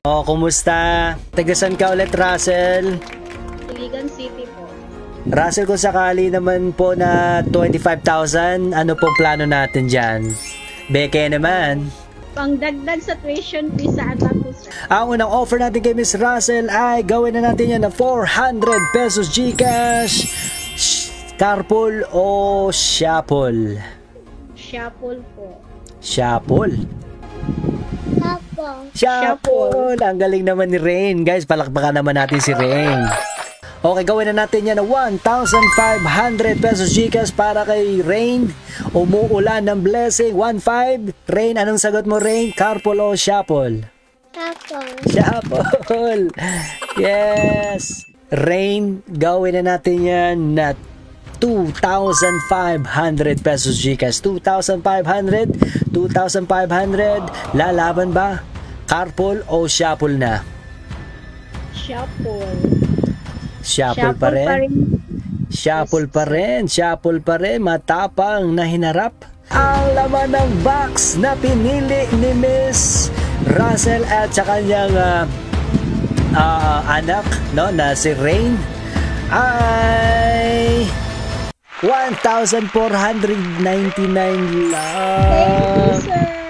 Oh, kumusta? Tagasan ka ulit, Russell? Iligan City po. Russell, kung sakali naman po na 25,000, ano pong plano natin dyan? Beke naman. Pangdagdag sa tuition fee sa anak ko, sir. Ang unang offer natin kay Miss Russell ay gawin na natin yan na 400 pesos GCash. Carpool o Shapol? Shapol po. Shapol. Shapol. Shapol. Ang galing naman ni Rain. Guys, palakpakan naman natin si Rain. Okay, gawin na natin yan na 1,500 pesos GCash para kay Rain. Umuulan ng blessing. 1,500. Rain, anong sagot mo, Rain? Carpool o Shapol? Shapol. Shapol. Yes. Rain, gawin na natin yan na 2,500 pesos GCash. 2,500. 2,500. Lalaban ba? Carpool o Shapol na? Shapol. Shapol pa rin. Shapol pa rin. Shapol pa rin. Matapang na hinarap ang laman ng box na pinili ni Miss Russell at sa kanyang anak, no, na si Rain ay 1,499 lang. Thank you, sir.